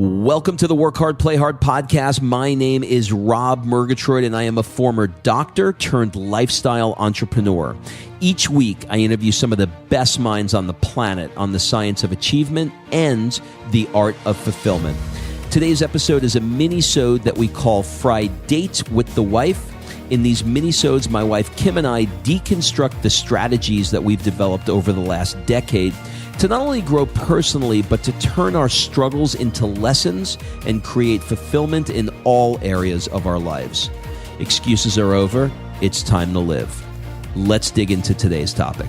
Welcome to the Work Hard, Play Hard podcast. My name is Rob Murgatroyd, and I am a former doctor turned lifestyle entrepreneur. Each week, I interview some of the best minds on the planet on the science of achievement and the art of fulfillment. Today's episode is a mini-sode that we call Fri-Date with the Wife. In these mini-sodes, my wife Kim and I deconstruct the strategies that we've developed over the last decade to not only grow personally, but to turn our struggles into lessons and create fulfillment in all areas of our lives. Excuses are over. It's time to live. Let's dig into today's topic.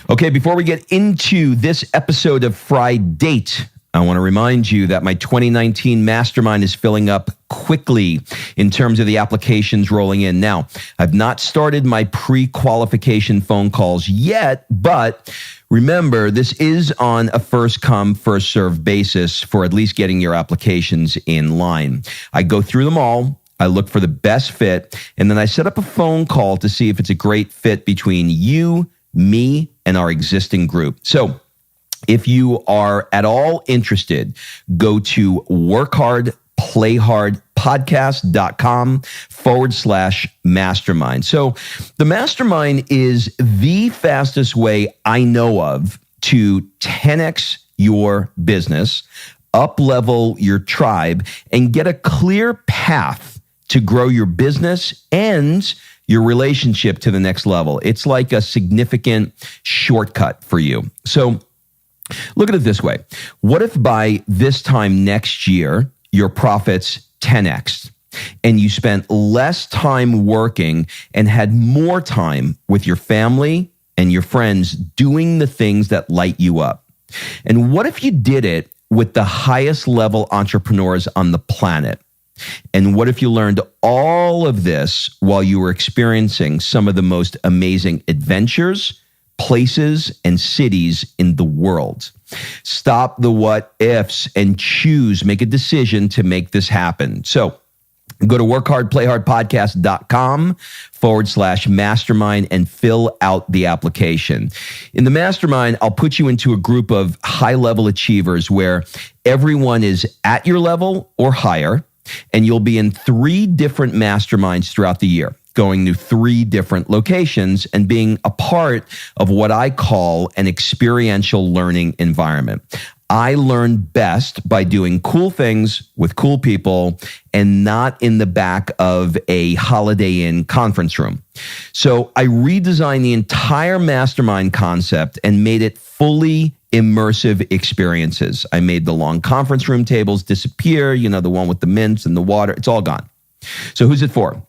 Okay, before we get into this episode of Fri-Date, I want to remind you that my 2019 Mastermind is filling up quickly in terms of the applications rolling in. Now, I've not started my pre-qualification phone calls yet, but remember, this is on a first-come, first-served basis for at least getting your applications in line. I go through them all. I look for the best fit, and then I set up a phone call to see if it's a great fit between you, me, and our existing group. So, if you are at all interested, go to workhardplayhardpodcast.com/mastermind. So the mastermind is the fastest way I know of to 10x your business, up-level your tribe, and get a clear path to grow your business and your relationship to the next level. It's like a significant shortcut for you. So look at it this way. What if by this time next year, your profits 10x and you spent less time working and had more time with your family and your friends doing the things that light you up? And what if you did it with the highest level entrepreneurs on the planet? And what if you learned all of this while you were experiencing some of the most amazing adventures, places, and cities in the world? Stop the what ifs and make a decision to make this happen. So go to workhardplayhardpodcast.com/mastermind and fill out the application. In the mastermind, I'll put you into a group of high-level achievers where everyone is at your level or higher, and you'll be in 3 different masterminds throughout the year, going to 3 different locations and being a part of what I call an experiential learning environment. I learn best by doing cool things with cool people and not in the back of a Holiday Inn conference room. So I redesigned the entire mastermind concept and made it fully immersive experiences. I made the long conference room tables disappear, the one with the mints and the water. It's all gone. So who's it for?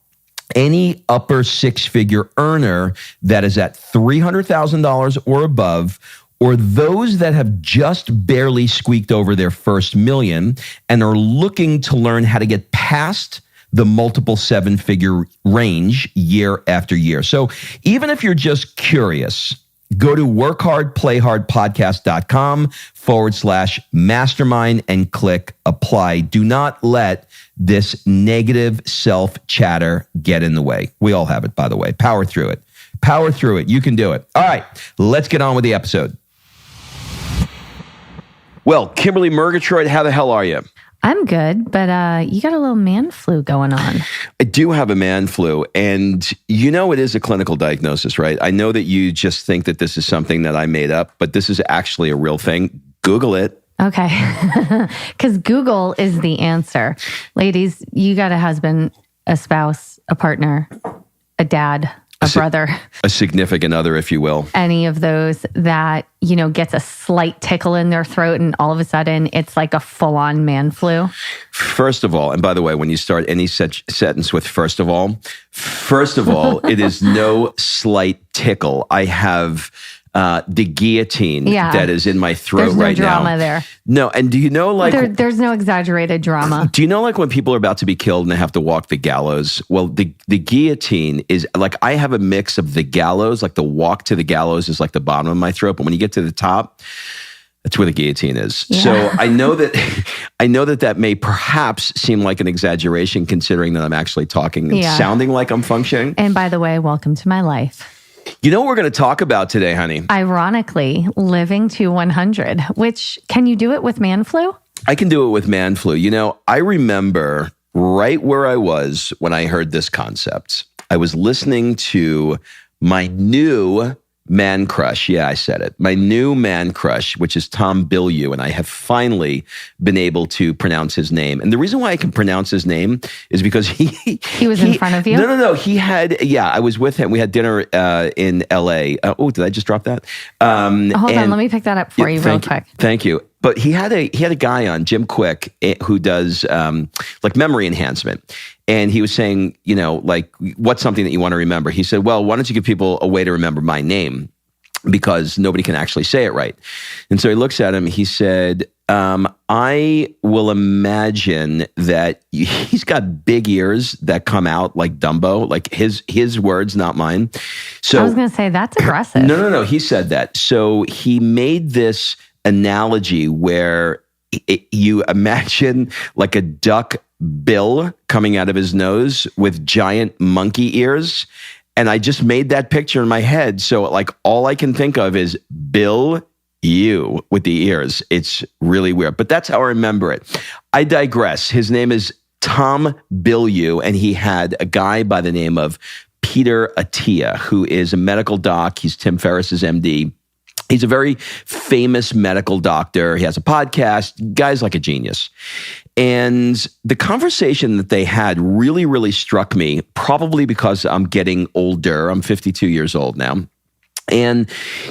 Any upper 6-figure earner that is at $300,000 or above, or those that have just barely squeaked over their first million and are looking to learn how to get past the multiple 7-figure range year after year. So even if you're just curious, go to workhardplayhardpodcast.com/mastermind and click apply. Do not let this negative self-chatter get in the way. We all have it, by the way. Power through it. Power through it. You can do it. All right, let's get on with the episode. Well, Kimberly Murgatroyd, how the hell are you? I'm good, but you got a little man flu going on. I do have a man flu, and it is a clinical diagnosis, right? I know that you just think that this is something that I made up, but this is actually a real thing. Google it. Okay, because Google is the answer. Ladies, you got a husband, a spouse, a partner, a dad, a brother. A significant other, if you will. Any of those that, gets a slight tickle in their throat and all of a sudden it's like a full-on man flu. First of all, and by the way, when you start any such sentence with first of all, it is no slight tickle. I have the guillotine that is in my throat right now. There's no drama there. No, and do you know there's no exaggerated drama. Do you know when people are about to be killed and they have to walk the gallows? Well, the guillotine is I have a mix of the gallows, the walk to the gallows is the bottom of my throat, but when you get to the top, that's where the guillotine is. Yeah. So I know that may perhaps seem like an exaggeration considering that I'm actually talking and sounding like I'm functioning. And by the way, welcome to my life. You know what we're going to talk about today, honey? Ironically, living to 100, which can you do it with man flu? I can do it with man flu. You know, I remember right where I was when I heard this concept. I was listening to my new man crush. Yeah, I said it. My new man crush, which is Tom Bilyeu. And I have finally been able to pronounce his name. And the reason why I can pronounce his name is because he was in front of you? No. He had, I was with him. We had dinner in LA. Did I just drop that? Hold on, let me pick that up for you real quick. Thank you. But he had a guy on, Jim Quick, who does like memory enhancement. And he was saying, like, what's something that you want to remember? He said, well, why don't you give people a way to remember my name? Because nobody can actually say it right. And so he looks at him. He said, I will imagine that he's got big ears that come out like Dumbo, like his words, not mine. So I was going to say, that's aggressive. No. He said that. So he made this analogy where you imagine like a duck bill coming out of his nose with giant monkey ears. And I just made that picture in my head. So like all I can think of is Bill you with the ears. It's really weird, but that's how I remember it. I digress. His name is Tom Bilyeu, and he had a guy by the name of Peter Attia, who is a medical doc. He's Tim Ferriss's MD. He's a very famous medical doctor. He has a podcast. Guy's like a genius. And the conversation that they had really, really struck me, probably because I'm getting older. I'm 52 years old now. And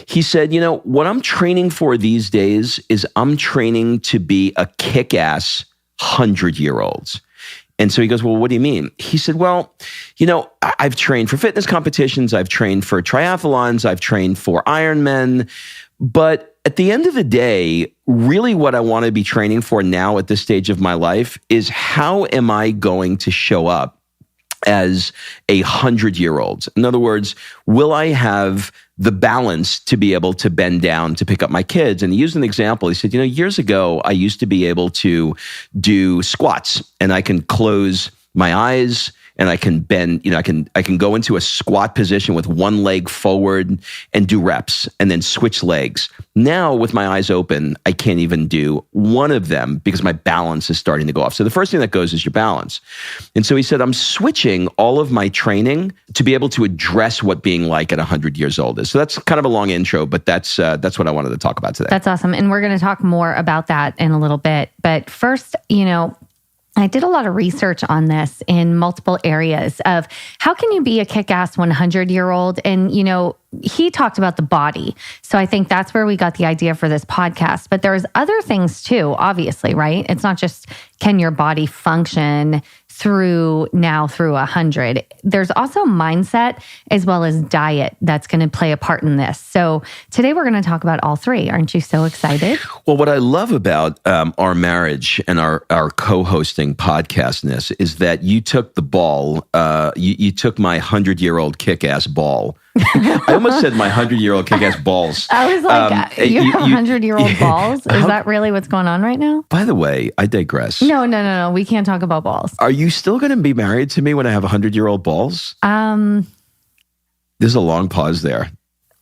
he said, what I'm training for these days is I'm training to be a kick-ass 100-year-old. And so he goes, well, what do you mean? He said, well, I've trained for fitness competitions. I've trained for triathlons. I've trained for Ironmen. But at the end of the day, really what I want to be training for now at this stage of my life is how am I going to show up as a 100-year-old? In other words, will I have the balance to be able to bend down to pick up my kids? And he used an example. He said, years ago, I used to be able to do squats, and I can close my eyes and I can bend, I can go into a squat position with one leg forward and do reps and then switch legs. Now with my eyes open, I can't even do one of them because my balance is starting to go off. So the first thing that goes is your balance. And so he said, I'm switching all of my training to be able to address what being like at 100 years old is. So that's kind of a long intro, but that's what I wanted to talk about today. That's awesome. And we're going to talk more about that in a little bit. But first, I did a lot of research on this in multiple areas of how can you be a kick-ass 100-year-old? And, he talked about the body. So I think that's where we got the idea for this podcast. But there's other things too, obviously, right? It's not just can your body function through 100. There's also mindset as well as diet that's going to play a part in this. So today we're going to talk about all three. Aren't you so excited? Well, what I love about our marriage and our co-hosting podcastness is that you took the ball, you took my 100-year-old kick-ass ball. I almost said my 100-year-old kick-ass balls. I was like, you have 100-year-old balls? Is that really what's going on right now? By the way, I digress. No. We can't talk about balls. Are you still going to be married to me when I have 100-year-old balls? There's a long pause there.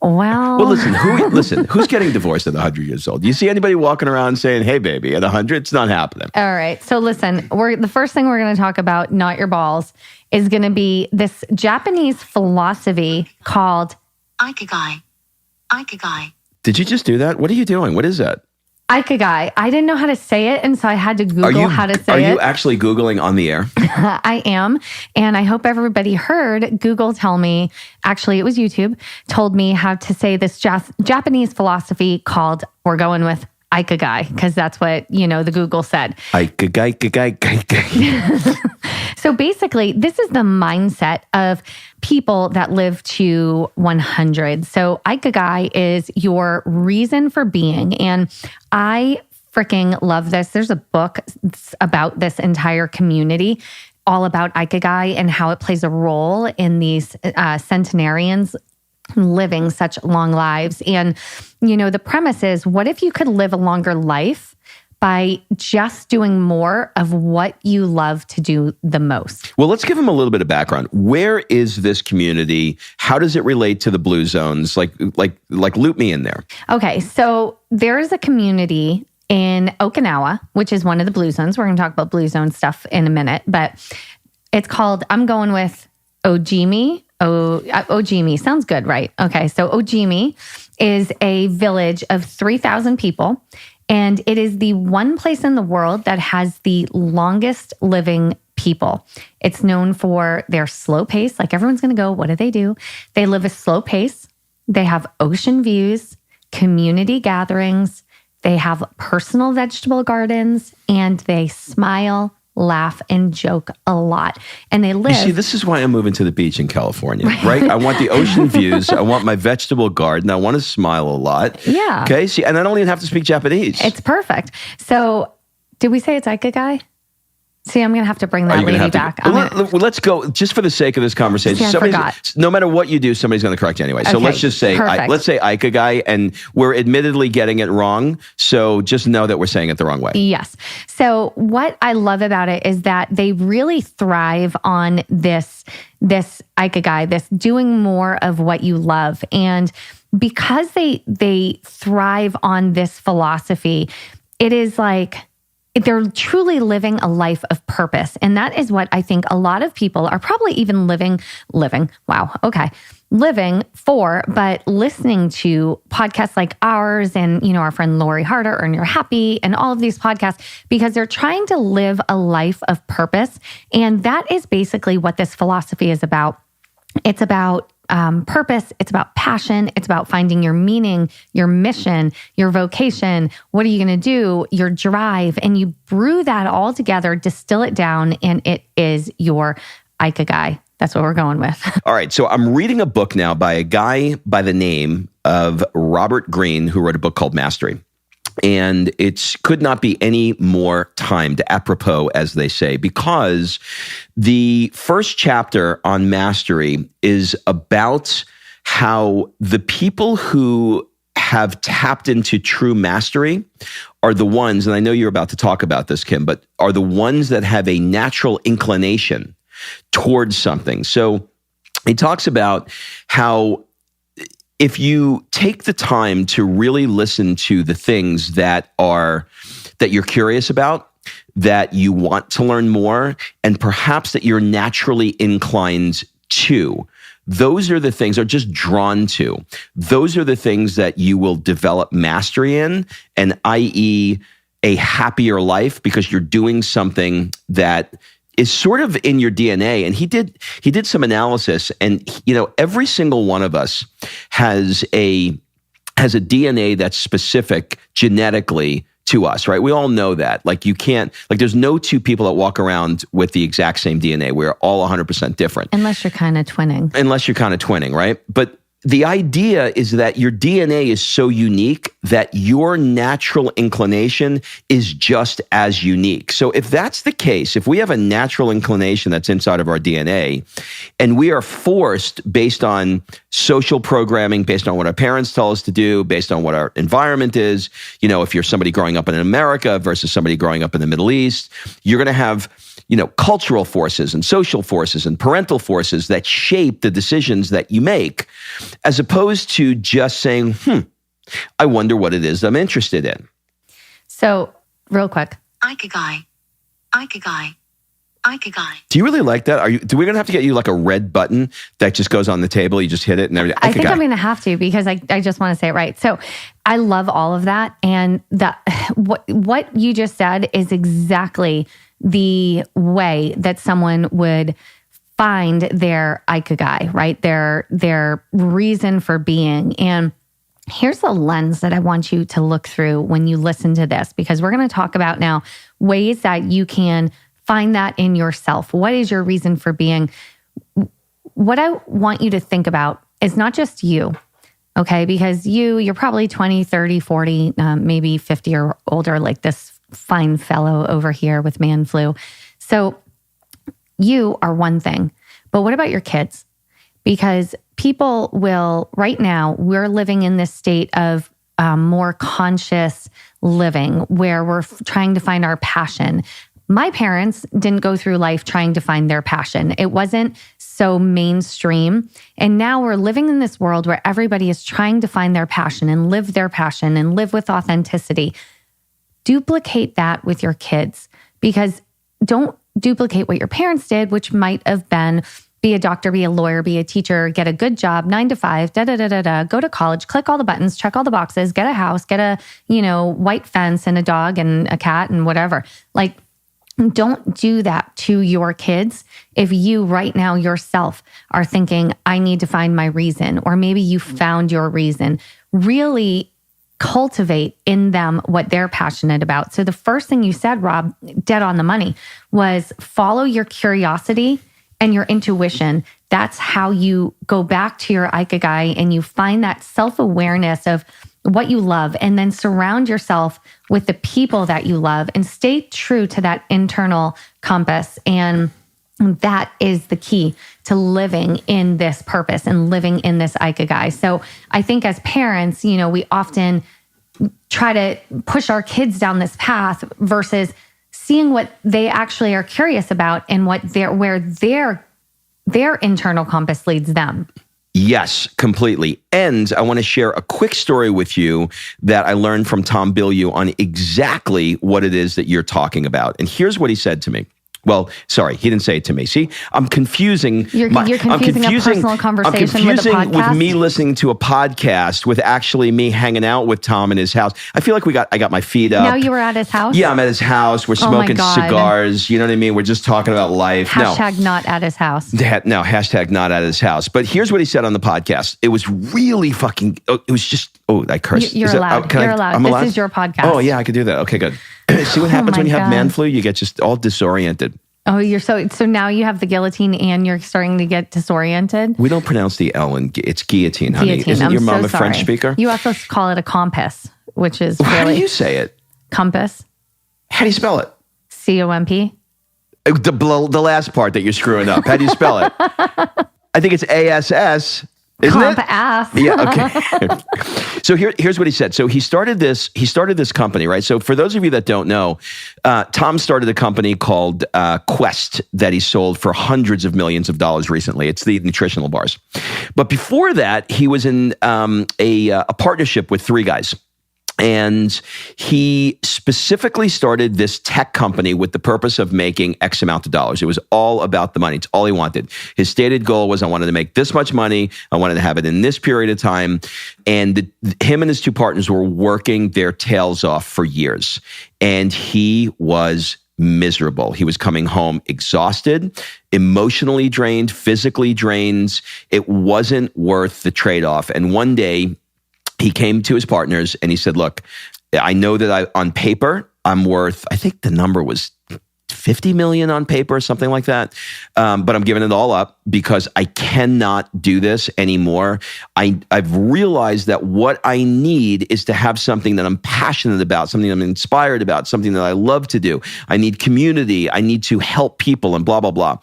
Well, listen, who's getting divorced at 100 years old? Do you see anybody walking around saying, hey, baby, at 100? It's not happening. All right. So listen, the first thing we're going to talk about, not your balls, is going to be this Japanese philosophy called Ikigai. Ikigai. Did you just do that? What are you doing? What is that? Ikigai. I didn't know how to say it, and so I had to Google how to say it. Are you actually Googling on the air? I am, and I hope everybody heard Google tell me, actually it was YouTube, told me how to say this Japanese philosophy called, we're going with Ikigai, because that's what, the Google said. Ikigai. So basically, this is the mindset of people that live to 100. So Ikigai is your reason for being. And I freaking love this. There's a book about this entire community, all about Ikigai and how it plays a role in these centenarians living such long lives. And, the premise is, what if you could live a longer life, by just doing more of what you love to do the most. Well, let's give them a little bit of background. Where is this community? How does it relate to the Blue Zones? Like loop me in there. Okay, so there is a community in Okinawa, which is one of the Blue Zones. We're going to talk about Blue Zone stuff in a minute, but it's called, I'm going with Ojimi. Ojimi sounds good, right? Okay, so Ojimi is a village of 3,000 people. And it is the one place in the world that has the longest living people. It's known for their slow pace. Like everyone's going to go, what do? They live a slow pace. They have ocean views, community gatherings. They have personal vegetable gardens, and they smile, laugh, and joke a lot. And they live... You see, this is why I'm moving to the beach in California, right? I want the ocean views. I want my vegetable garden. I want to smile a lot. Yeah. Okay. See, and I don't even have to speak Japanese. It's perfect. So did we say it's Ikigai? See, I'm going to have to bring that lady back. Let's go, just for the sake of this conversation. See, I forgot. No matter what you do, somebody's going to correct you anyway. So let's just say, let's say Ikigai, and we're admittedly getting it wrong. So just know that we're saying it the wrong way. Yes. So what I love about it is that they really thrive on this Ikigai, this doing more of what you love. And because they thrive on this philosophy, it is like, they're truly living a life of purpose. And that is what I think a lot of people are probably even living for, but listening to podcasts like ours and, our friend Lori Harder, Earn Your Happy, and all of these podcasts, because they're trying to live a life of purpose. And that is basically what this philosophy is about. It's about purpose. It's about passion. It's about finding your meaning, your mission, your vocation. What are you going to do? Your drive. And you brew that all together, distill it down, and it is your Ikigai. That's what we're going with. All right. So I'm reading a book now by a guy by the name of Robert Greene, who wrote a book called Mastery. And it could not be any more timed, apropos, as they say, because the first chapter on mastery is about how the people who have tapped into true mastery are the ones, and I know you're about to talk about this, Kim, but are the ones that have a natural inclination towards something. So it talks about how if you take the time to really listen to the things that you're curious about, that you want to learn more, and perhaps that you're naturally inclined to, those are the things, or just drawn to, those are the things that you will develop mastery in, and i.e. a happier life, because you're doing something that is sort of in your DNA. And he did some analysis, and every single one of us has a DNA that's specific genetically to us, right? We all know that. There's no two people that walk around with the exact same DNA. We're all 100% different. Unless you're kind of twinning. Right? But the idea is that your DNA is so unique that your natural inclination is just as unique. So if that's the case, if we have a natural inclination that's inside of our DNA, and we are forced based on social programming, based on what our parents tell us to do, based on what our environment is, if you're somebody growing up in America versus somebody growing up in the Middle East, you're going to have cultural forces and social forces and parental forces that shape the decisions that you make, as opposed to just saying, I wonder what it is I'm interested in. So, real quick. Ikigai. Ikigai. Ikigai. Do you really like that? Do we going to have to get you like a red button that just goes on the table? You just hit it and everything. I think I'm going to have to, because I just want to say it right. So I love all of that. And what you just said is exactly the way that someone would find their Ikigai, right? Their reason for being. And here's the lens that I want you to look through when you listen to this, because we're going to talk about now ways that you can find that in yourself. What is your reason for being? What I want you to think about is not just you, okay? Because you're probably 20, 30, 40, maybe 50 or older, like this fine fellow over here with man flu. So you are one thing, but what about your kids? Because people will, right now, we're living in this state of more conscious living where we're trying to find our passion. My parents didn't go through life trying to find their passion. It wasn't so mainstream. And now we're living in this world where everybody is trying to find their passion and live with authenticity. Duplicate that with your kids, because don't duplicate what your parents did, which might have been be a doctor, be a lawyer, be a teacher, get a good job, 9 to 5, go to college, click all the buttons, check all the boxes, get a house, get a, white fence and a dog and a cat and whatever. Like, don't do that to your kids if you right now yourself are thinking, I need to find my reason, or maybe you found your reason. Really cultivate in them what they're passionate about. So the first thing you said, Rob, dead on the money, was follow your curiosity and your intuition. That's how you go back to your Ikigai and you find that self-awareness of what you love, and then surround yourself with the people that you love and stay true to that internal compass. And that is the key to living in this purpose and living in this Ikigai. So I think as parents, we often try to push our kids down this path versus seeing what they actually are curious about and where their internal compass leads them. Yes, completely. And I want to share a quick story with you that I learned from Tom Bilyeu on exactly what it is that you're talking about. And here's what he said to me. Well, sorry, he didn't say it to me. See, I'm confusing. You're confusing a personal conversation with a podcast? With me listening to a podcast with actually me hanging out with Tom in his house. I feel like I got my feet up. Now you were at his house? Yeah, I'm at his house. We're smoking cigars. You know what I mean? We're just talking about life. Hashtag not at his house. No, hashtag not at his house. But here's what he said on the podcast. It was really fucking, it was just, I cursed. You're allowed. You're allowed. This is your podcast. Oh, yeah, I could do that. Okay, good. See what happens when you have man flu? You get just all disoriented. Oh, you're so now you have the guillotine and you're starting to get disoriented? We don't pronounce the L it's guillotine, honey. Guillotine. Isn't your mom so a French speaker? You also call it a compass, which is How do you say it? Compass. How do you spell it? COMP. The last part that you're screwing up. How do you spell it? I think it's ASS. Isn't Comp ass. Yeah, okay. So here's what he said. So he started this company, right? So for those of you that don't know, Tom started a company called Quest that he sold for hundreds of millions of dollars recently. It's the nutritional bars. But before that, he was in a partnership with three guys. And he specifically started this tech company with the purpose of making X amount of dollars. It was all about the money. It's all he wanted. His stated goal was, I wanted to make this much money. I wanted to have it in this period of time. And him and his two partners were working their tails off for years. And he was miserable. He was coming home exhausted, emotionally drained, physically drained. It wasn't worth the trade-off. And one day, he came to his partners and he said, look, I know that on paper, I'm worth, I think the number was 50 million on paper, something like that. But I'm giving it all up because I cannot do this anymore. I've realized that what I need is to have something that I'm passionate about, something I'm inspired about, something that I love to do. I need community. I need to help people and blah, blah, blah.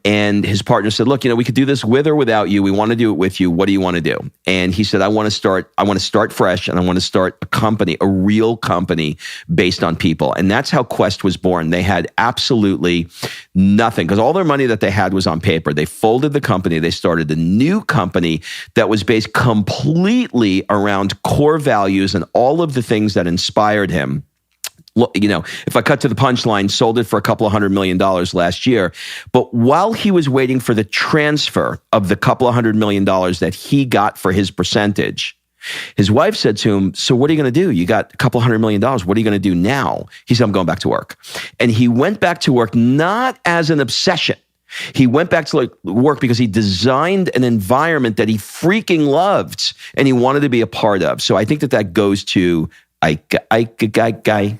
And his partner said, look, we could do this with or without you. We want to do it with you. What do you want to do? And he said, I want to start fresh, and I want to start a company, a real company based on people. And that's how Quest was born. They had absolutely nothing because all their money that they had was on paper. They folded the company. They started a new company that was based completely around core values and all of the things that inspired him. If I cut to the punchline, sold it for a couple of $100 million last year. But while he was waiting for the transfer of the couple of $100 million that he got for his percentage, his wife said to him, so what are you going to do? You got a couple of $100 million. What are you going to do now? He said, I'm going back to work. And he went back to work not as an obsession. He went back to work because he designed an environment that he freaking loved and he wanted to be a part of. So I think that goes to Ikigai.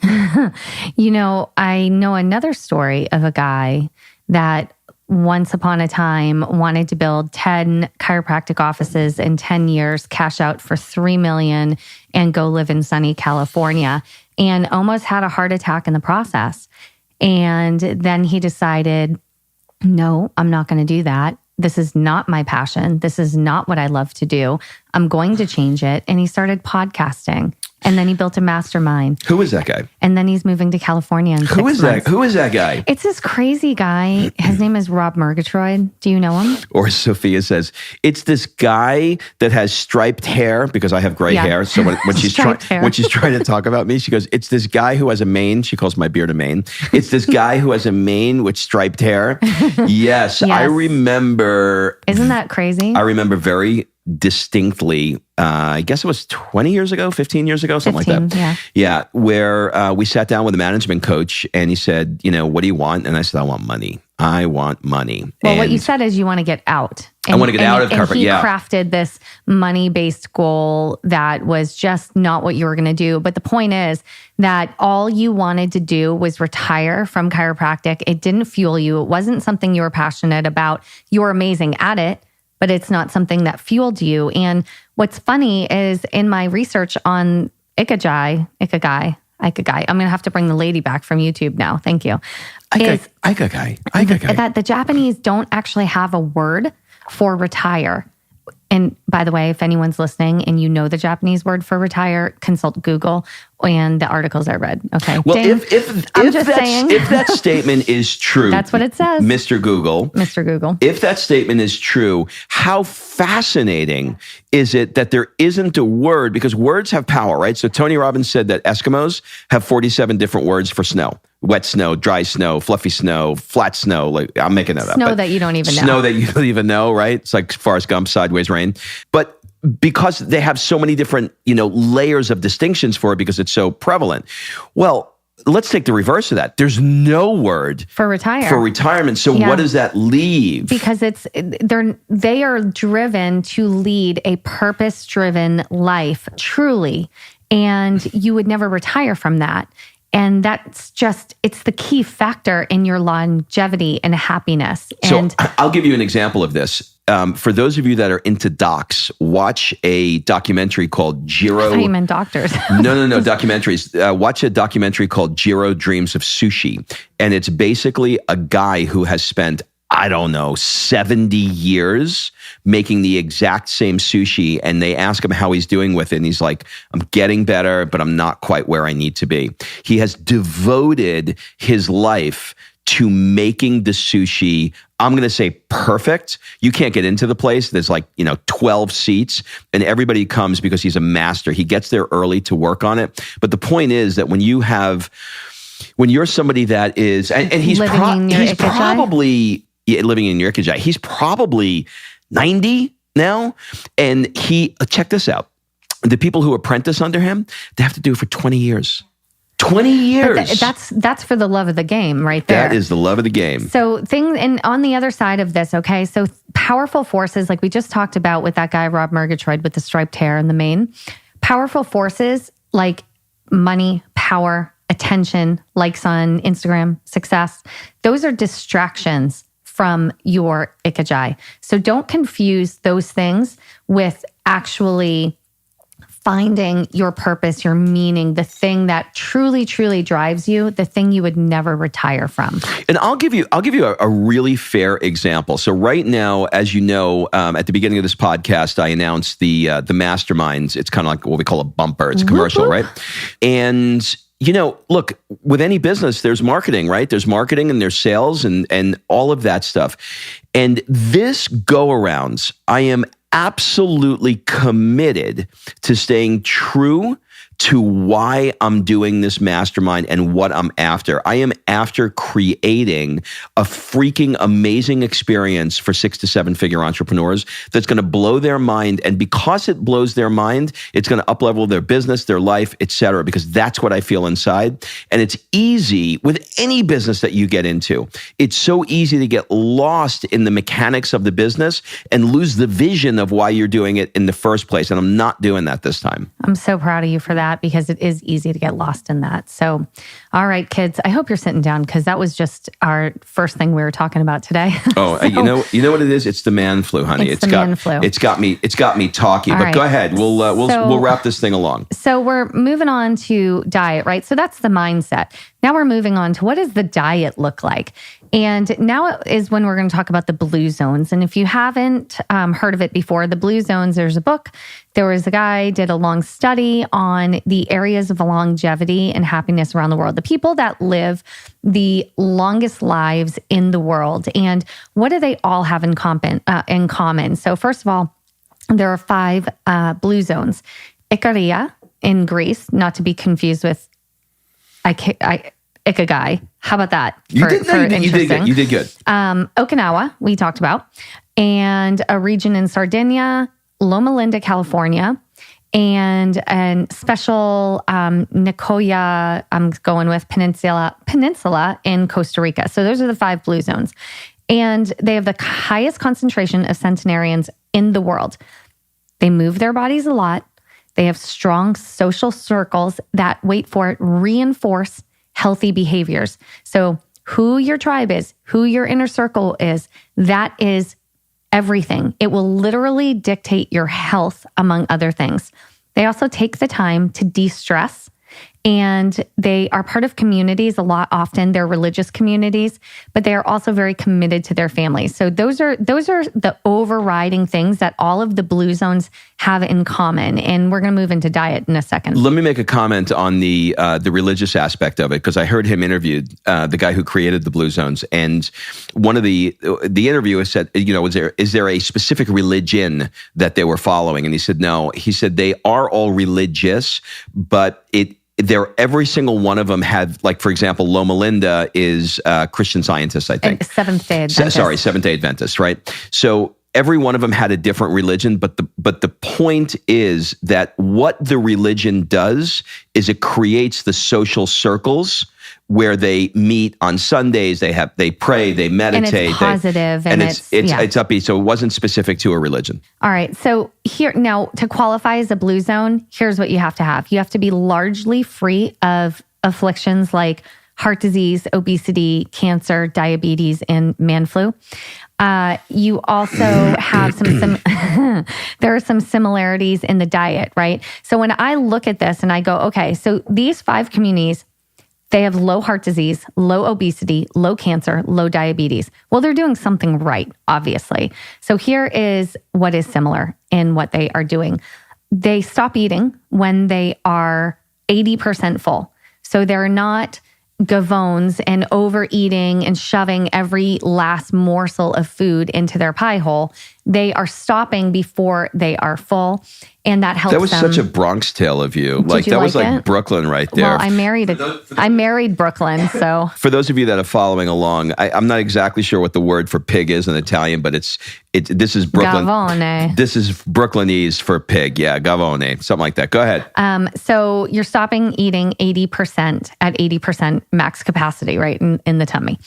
I know another story of a guy that once upon a time wanted to build 10 chiropractic offices in 10 years, cash out for $3 million and go live in sunny California, and almost had a heart attack in the process. And then he decided, no, I'm not going to do that. this is not my passion. This is not what I love to do. I'm going to change it. And he started podcasting. And then he built a mastermind. Who is that guy? And then he's moving to California in 6 months. Who is that guy? It's this crazy guy. His name is Rob Murgatroyd. Do you know him? Or Sophia says, it's this guy that has striped hair, because I have gray hair. So when she's trying to talk about me, she goes, it's this guy who has a mane. She calls my beard a mane. It's this guy who has a mane with striped hair. Yes, I remember. Isn't that crazy? I remember very distinctly, I guess it was 20 years ago, 15 years ago, something like that. Yeah, where we sat down with a management coach and he said, what do you want? And I said, I want money. I want money. Well, what you said is you want to get out. I want to get out of corporate. And he crafted this money-based goal that was just not what you were going to do. But the point is that all you wanted to do was retire from chiropractic. It didn't fuel you. It wasn't something you were passionate about. You were amazing at it, but it's not something that fueled you. And what's funny is in my research on Ikigai, I'm going to have to bring the lady back from YouTube now. Thank you. Ikigai. That the Japanese don't actually have a word for retire. And by the way, if anyone's listening and you know the Japanese word for retire, consult Google and the articles I read. Okay. Well, if that statement is true, that's what it says. Mr. Google. If that statement is true, how fascinating is it that there isn't a word? Because words have power, right? So Tony Robbins said that Eskimos have 47 different words for snow. Wet snow, dry snow, fluffy snow, flat snow. Like I'm making that up. Snow that you don't even know. Snow that you don't even know, right? It's like Forrest Gump, Sideways Rain. But because they have so many different, layers of distinctions for it because it's so prevalent. Well, let's take the reverse of that. There's no word for retire. For retirement. So what does that leave? Because they are driven to lead a purpose-driven life, truly. And you would never retire from that. And that's it's the key factor in your longevity and happiness. And so I'll give you an example of this. For those of you that are into docs, watch a documentary called Jiro. I thought you meant doctors. No, documentaries. Watch a documentary called Jiro Dreams of Sushi. And it's basically a guy who has spent, 70 years making the exact same sushi. And they ask him how he's doing with it. And he's like, I'm getting better, but I'm not quite where I need to be. He has devoted his life to making the sushi, I'm going to say perfect. You can't get into the place. There's 12 seats and everybody comes because he's a master. He gets there early to work on it. But the point is that when you're somebody that is, and he's probably living in your Ikigai. He's probably 90 now. And check this out. The people who apprentice under him, they have to do it for 20 years. 20 years. That's for the love of the game right there. That is the love of the game. So and on the other side of this, okay, so powerful forces, like we just talked about with that guy, Rob Murgatroyd with the striped hair and the mane, powerful forces like money, power, attention, likes on Instagram, success, those are distractions from your Ikigai. So don't confuse those things with actually finding your purpose, your meaning, the thing that truly, truly drives you, the thing you would never retire from. And I'll give you a really fair example. So right now, as you know, at the beginning of this podcast, I announced the Masterminds. It's kind of like what we call a bumper. It's a commercial, right? And look, with any business, there's marketing, right? There's marketing and there's sales and all of that stuff. And this go around, I am absolutely committed to staying true to why I'm doing this mastermind and what I'm after. I am after creating a freaking amazing experience for 6 to 7 figure entrepreneurs that's going to blow their mind. And because it blows their mind, it's going to up-level their business, their life, etc. Because that's what I feel inside. And it's easy with any business that you get into. It's so easy to get lost in the mechanics of the business and lose the vision of why you're doing it in the first place. And I'm not doing that this time. I'm so proud of you for that, because it is easy to get lost in that. So, all right, kids, I hope you're sitting down, because that was just our first thing we were talking about today. Oh, so, you know what it is? It's the man flu, honey. It's the man flu. It's got me talky. All but right. Go ahead. We'll wrap this thing along. So we're moving on to diet, right? So that's the mindset. Now we're moving on to what does the diet look like? And now is when we're going to talk about the blue zones. And if you haven't heard of it before, the blue zones, there's a book. There was a guy did a long study on the areas of longevity and happiness around the world, the people that live the longest lives in the world. And what do they all have in common? So first of all, there are 5 blue zones. Ikigai in Greece, not to be confused with Ikigai. How about that? You did good. You did good. Okinawa, we talked about, and a region in Sardinia, Loma Linda, California, and special Nicoya, I'm going with Peninsula in Costa Rica. So those are the 5 blue zones. And they have the highest concentration of centenarians in the world. They move their bodies a lot. They have strong social circles that, wait for it, reinforce healthy behaviors. So who your tribe is, who your inner circle is, that is everything. It will literally dictate your health, among other things. They also take the time to de-stress, and they are part of communities a lot. Often they're religious communities, but they are also very committed to their families. So those are the overriding things that all of the blue zones have in common. And we're going to move into diet in a second. Let me make a comment on the religious aspect of it, because I heard him interviewed, the guy who created the blue zones, and one of the interviewer said, is there a specific religion that they were following? And he said no. He said they are all religious, but every single one of them had, like, for example, Loma Linda is Christian Scientist, I think. Seventh-day Adventist. Seventh-day Adventist, right? So every one of them had a different religion, but the point is that what the religion does is it creates the social circles where they meet on Sundays, they pray, they meditate. And it's positive. And it's upbeat. So it wasn't specific to a religion. All right. So here, now to qualify as a blue zone, here's what you have to have. You have to be largely free of afflictions like heart disease, obesity, cancer, diabetes, and man flu. You also have there are some similarities in the diet, right? So when I look at this and I go, okay, so these 5 communities, they have low heart disease, low obesity, low cancer, low diabetes. Well, they're doing something right, obviously. So here is what is similar in what they are doing. They stop eating when they are 80% full. So they're not gavones and overeating and shoving every last morsel of food into their pie hole. They are stopping before they are full, and that helps them. That was such a Bronx tale of you. That was like Brooklyn right there. Well, I married Brooklyn, so. For those of you that are following along, I'm not exactly sure what the word for pig is in Italian, but this is Brooklyn. Gavone. This is Brooklynese for pig. Yeah, gavone, something like that. Go ahead. So you're stopping eating 80% at 80% max capacity, right, in the tummy.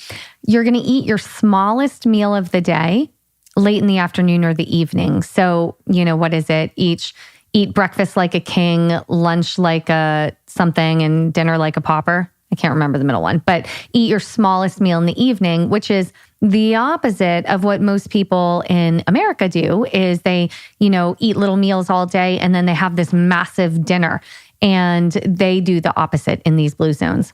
You're going to eat your smallest meal of the day late in the afternoon or the evening. So, what is it? Eat breakfast like a king, lunch like a something, and dinner like a pauper. I can't remember the middle one, but eat your smallest meal in the evening, which is the opposite of what most people in America do. Is they, eat little meals all day and then they have this massive dinner, and they do the opposite in these blue zones.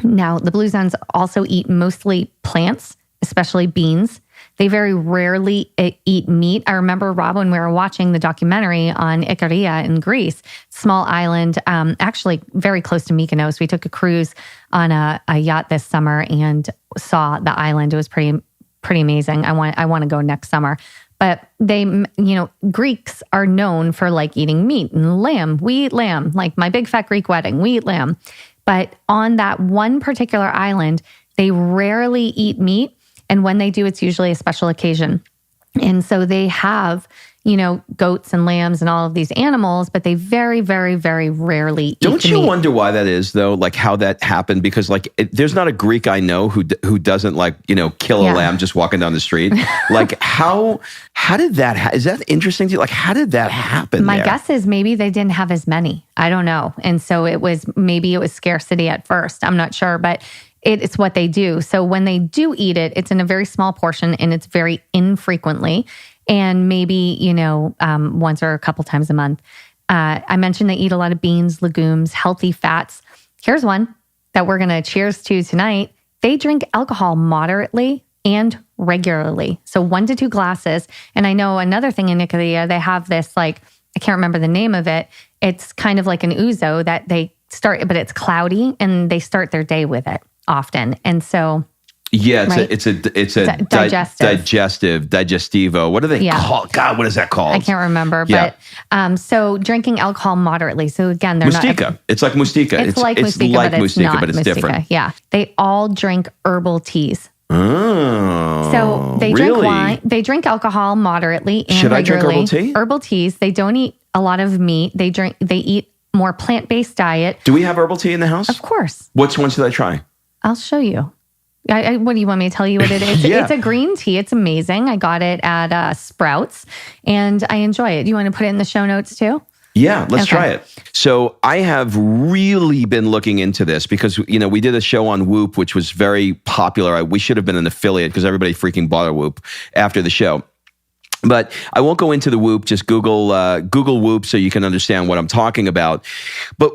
Now, the blue zones also eat mostly plants, especially beans. They very rarely eat meat. I remember, Rob, when we were watching the documentary on Ikigai in Greece, small island, actually very close to Mykonos. We took a cruise on a yacht this summer and saw the island. It was pretty amazing. I want to go next summer. But they, Greeks are known for like eating meat and lamb. We eat lamb, like my big fat Greek wedding. We eat lamb. But on that one particular island, they rarely eat meat. And when they do, it's usually a special occasion. And so they have, goats and lambs and all of these animals, but they very, very, very rarely eat Don't you meat. wonder why that is, though? Like how that happened? Because there's not a Greek I know who doesn't kill a lamb just walking down the street. Like how did that? Is that interesting to you? Like how did that happen? My guess is maybe they didn't have as many. I don't know. And so it was scarcity at first. I'm not sure, but it's what they do. So when they do eat it, it's in a very small portion and it's very infrequently. And maybe, once or a couple times a month. I mentioned they eat a lot of beans, legumes, healthy fats. Here's one. that we're going to cheers to tonight, they drink alcohol moderately and regularly. So 1 to 2 glasses. And I know another thing in Ikigai, they have this I can't remember the name of it. It's kind of like an ouzo that they start, but it's cloudy and they start their day with it often. And so... Yeah, it's a digestivo. What do they call? God, what is that called? I can't remember. Yeah. But so drinking alcohol moderately. So again, they're Mustika. It's like Mustika. It's like Mustika, but it's different. Yeah. They all drink herbal teas. Oh. So they drink wine. They drink alcohol moderately and regularly. Should I drink herbal tea? Herbal teas. They don't eat a lot of meat. They eat more plant-based diet. Do we have herbal tea in the house? Of course. Which one should I try? I'll show you. What do you want me to tell you what it is? It's a green tea. It's amazing. I got it at Sprouts and I enjoy it. Do you want to put it in the show notes too? Yeah, let's try it. So I have really been looking into this because, we did a show on Whoop, which was very popular. We should have been an affiliate because everybody freaking bought a Whoop after the show. But I won't go into the Whoop. Just Google Whoop so you can understand what I'm talking about. But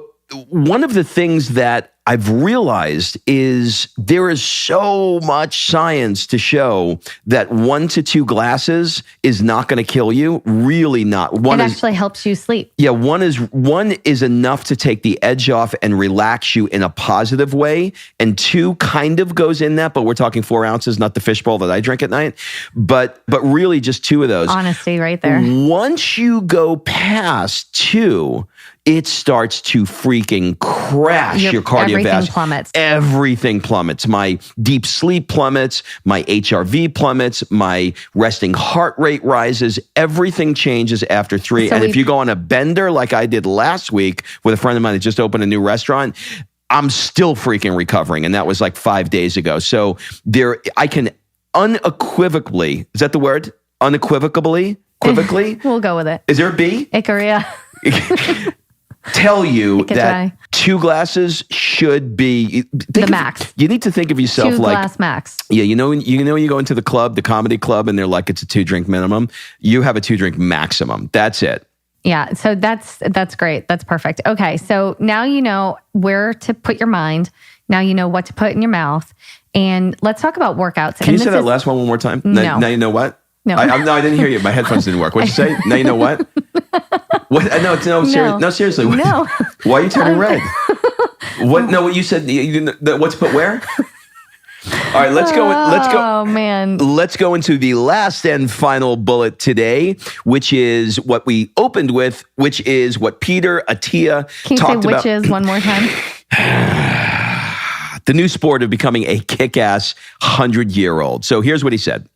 one of the things that I've realized is there is so much science to show that 1 to 2 glasses is not going to kill you. Really not. It actually helps you sleep. Yeah, one is enough to take the edge off and relax you in a positive way. And 2 kind of goes in that, but we're talking 4 ounces, not the fishbowl that I drink at night. But really just 2 of those. Honesty right there. Once you go past 2, it starts to freaking crash your cardiovascular. Everything plummets. Everything plummets. My deep sleep plummets. My HRV plummets. My resting heart rate rises. Everything changes after 3. So if you go on a bender like I did last week with a friend of mine that just opened a new restaurant, I'm still freaking recovering. And that was like 5 days ago. So I can unequivocally, is that the word? Unequivocally? We'll go with it. Is there a B? Ikaria. Tell you that 2 glasses should be the max. You need to think of yourself 2 glass max. Yeah, when you go into the club, the comedy club, and they're like it's a 2-drink minimum. You have a 2-drink maximum. That's it. Yeah, so that's great. That's perfect. Okay, so now you know where to put your mind. Now you know what to put in your mouth, and let's talk about workworkouts. Can you say that last one more time? No. Now you know what? No. I didn't hear you. My headphones didn't work. What'd you say? Now you know what? What? No, seriously. No. Why are you turning red? What? No, what you said? What's put where? All right, let's go. Oh man. Let's go into the last and final bullet today, which is what we opened with, which is what Peter Attia talked about. Can you say which is one more time? The new sport of becoming a kick-ass 100-year-old. So here's what he said.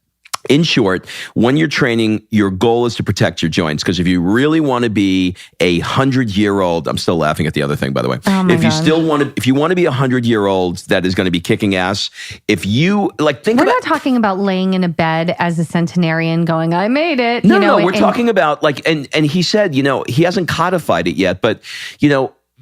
In short, when you're training, your goal is to protect your joints. Because if you really want to be a 100-year-old, I'm still laughing at the other thing, by the way. Oh my God. If you want to be a 100-year-old that is going to be kicking ass, if you we're not talking about laying in a bed as a centenarian going, I made it. No, we're talking about and he said, he hasn't codified it yet, but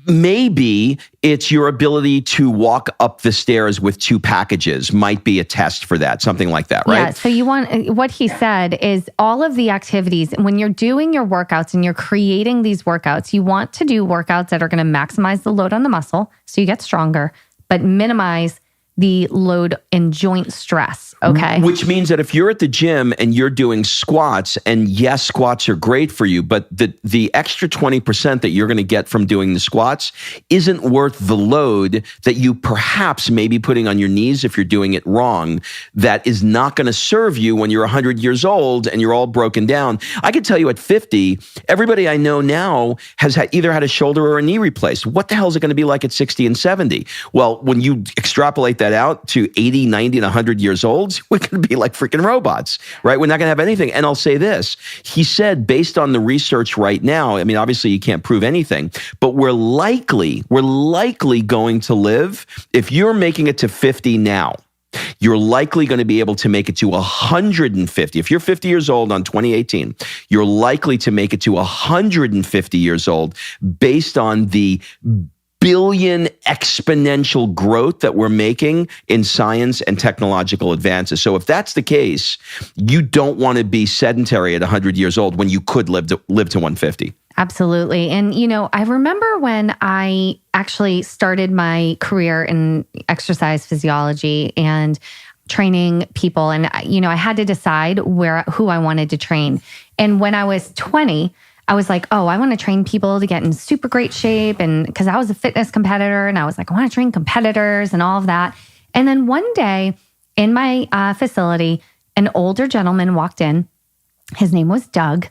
maybe it's your ability to walk up the stairs with 2 packages might be a test for that, something like that, right? Yeah, so what he said is all of the activities, when you're doing your workouts and you're creating these workouts, you want to do workouts that are going to maximize the load on the muscle so you get stronger, but minimize the load and joint stress, okay? Which means that if you're at the gym and you're doing squats, and yes, squats are great for you, but the extra 20% that you're going to get from doing the squats isn't worth the load that you perhaps may be putting on your knees if you're doing it wrong. That is not going to serve you when you're 100 years old and you're all broken down. I can tell you at 50, everybody I know now has either had a shoulder or a knee replaced. What the hell is it going to be like at 60 and 70? Well, when you extrapolate that out to 80, 90, and 100 years old, we're going to be like freaking robots, right? We're not going to have anything. And I'll say this. He said, based on the research right now, I mean, obviously you can't prove anything, but we're likely going to live, if you're making it to 50 now, you're likely going to be able to make it to 150. If you're 50 years old on 2018, you're likely to make it to 150 years old based on the billion exponential growth that we're making in science and technological advances. So if that's the case, you don't want to be sedentary at 100 years old when you could live to 150. Absolutely. And, I remember when I actually started my career in exercise physiology and training people. And, I had to decide who I wanted to train. And when I was 20, I was like, oh, I want to train people to get in super great shape. And because I was a fitness competitor and I was like, I want to train competitors and all of that. And then one day in my facility, an older gentleman walked in. His name was Doug,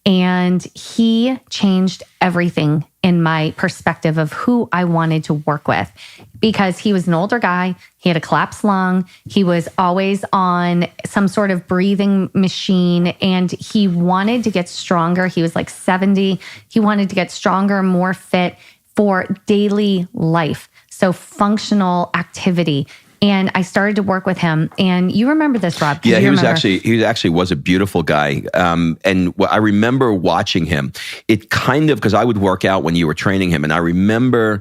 and he changed everything in my perspective of who I wanted to work with, because he was an older guy. He had a collapsed lung. He was always on some sort of breathing machine, and he wanted to get stronger. He was like 70. He wanted to get stronger, more fit for daily life. So functional activity. And I started to work with him. And you remember this, Rob? Yeah, he actually was a beautiful guy. And I remember watching him. It kind of, because I would work out when you were training him. And I remember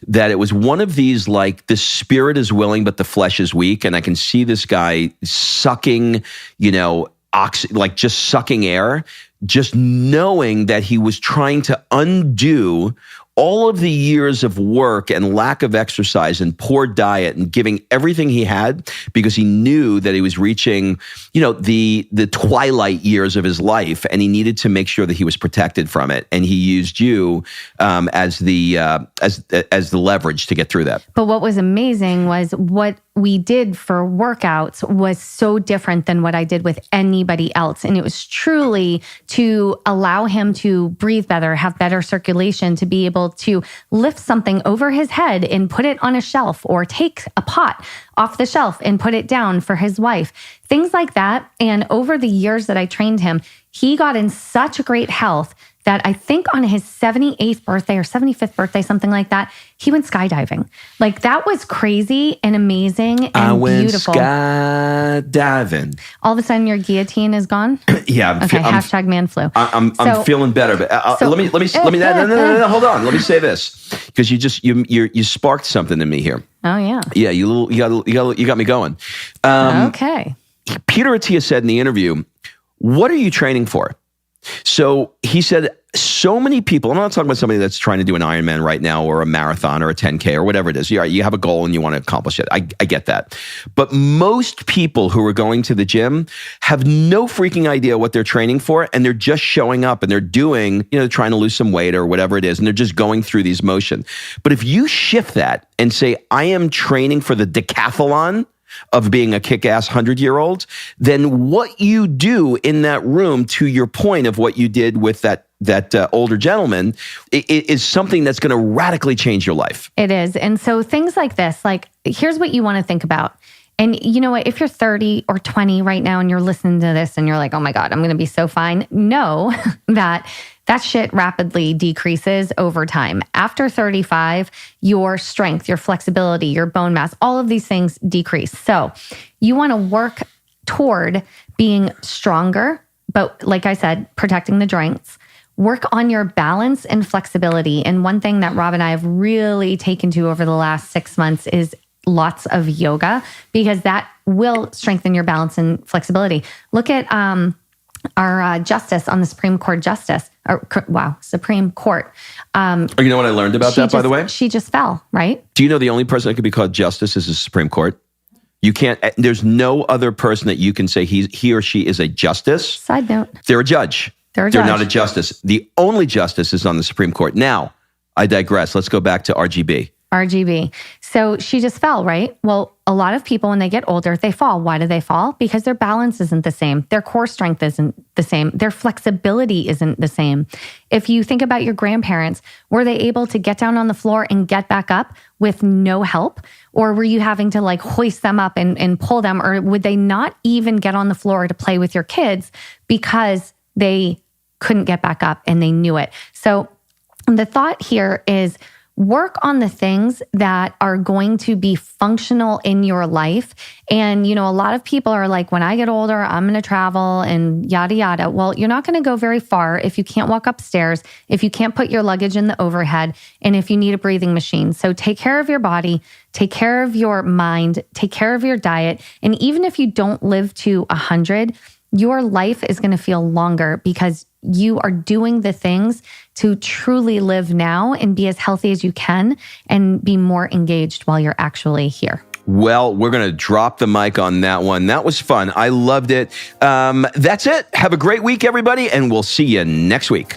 that it was one of these, like, the spirit is willing, but the flesh is weak. And I can see this guy sucking, just sucking air, just knowing that he was trying to undo all of the years of work and lack of exercise and poor diet and giving everything he had, because he knew that he was reaching, the twilight years of his life, and he needed to make sure that he was protected from it. And he used you as the leverage to get through that. But what was amazing was what we did for workouts was so different than what I did with anybody else. And it was truly to allow him to breathe better, have better circulation, to be able to lift something over his head and put it on a shelf, or take a pot off the shelf and put it down for his wife. Things like that. And over the years that I trained him, he got in such great health that I think on his 78th birthday or 75th birthday, something like that, he went skydiving. Like, that was crazy and amazing and beautiful. I went skydiving. All of a sudden, your guillotine is gone? Yeah. Hashtag man flu. I'm feeling better. But let me no, hold on. Let me say this, because you sparked something in me here. Oh yeah. Yeah, you got me going. Okay. Peter Attia said in the interview, "What are you training for?" So he said, so many people, I'm not talking about somebody that's trying to do an Ironman right now, or a marathon, or a 10K, or whatever it is. You have a goal and you want to accomplish it. I get that. But most people who are going to the gym have no freaking idea what they're training for, and they're just showing up and they're doing, trying to lose some weight or whatever it is, and they're just going through these motions. But if you shift that and say, I am training for the decathlon of being a kick-ass 100-year-old, then what you do in that room, to your point of what you did with that older gentleman, is something that's going to radically change your life. It is. And so things like this, like, here's what you want to think about. And you know what? If you're 30 or 20 right now and you're listening to this and you're like, oh my God, I'm going to be so fine. Know that shit rapidly decreases over time. After 35, your strength, your flexibility, your bone mass, all of these things decrease. So you want to work toward being stronger, but like I said, protecting the joints. Work on your balance and flexibility. And one thing that Rob and I have really taken to over the last 6 months is lots of yoga, because that will strengthen your balance and flexibility. Look at our justice on the Supreme Court Supreme Court. You know what I learned about that, by the way? She just fell, right? Do you know the only person that could be called justice is the Supreme Court? You can't, there's no other person that you can say he or she is a justice. Side note. They're a judge. They're not a justice. The only justice is on the Supreme Court. Now, I digress. Let's go back to RGB. So she just fell, right? Well, a lot of people, when they get older, they fall. Why do they fall? Because their balance isn't the same. Their core strength isn't the same. Their flexibility isn't the same. If you think about your grandparents, were they able to get down on the floor and get back up with no help? Or were you having to like hoist them up and pull them? Or would they not even get on the floor to play with your kids because they couldn't get back up and they knew it? So the thought here is, work on the things that are going to be functional in your life. And, a lot of people are like, when I get older, I'm going to travel and yada, yada. Well, you're not going to go very far if you can't walk upstairs, if you can't put your luggage in the overhead, and if you need a breathing machine. So take care of your body, take care of your mind, take care of your diet. And even if you don't live to 100, your life is going to feel longer because you are doing the things to truly live now and be as healthy as you can and be more engaged while you're actually here. Well, we're going to drop the mic on that one. That was fun. I loved it. That's it. Have a great week, everybody, and we'll see you next week.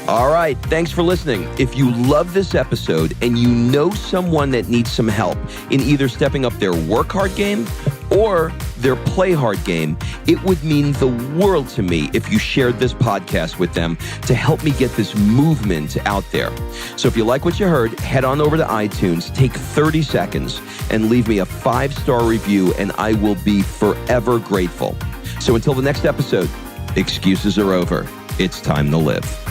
All right. Thanks for listening. If you love this episode and you know someone that needs some help in either stepping up their work hard game or their play hard game, it would mean the world to me if you shared this podcast with them to help me get this movement out there. So if you like what you heard, head on over to iTunes, take 30 seconds and leave me a 5-star review, and I will be forever grateful. So until the next episode, excuses are over. It's time to live.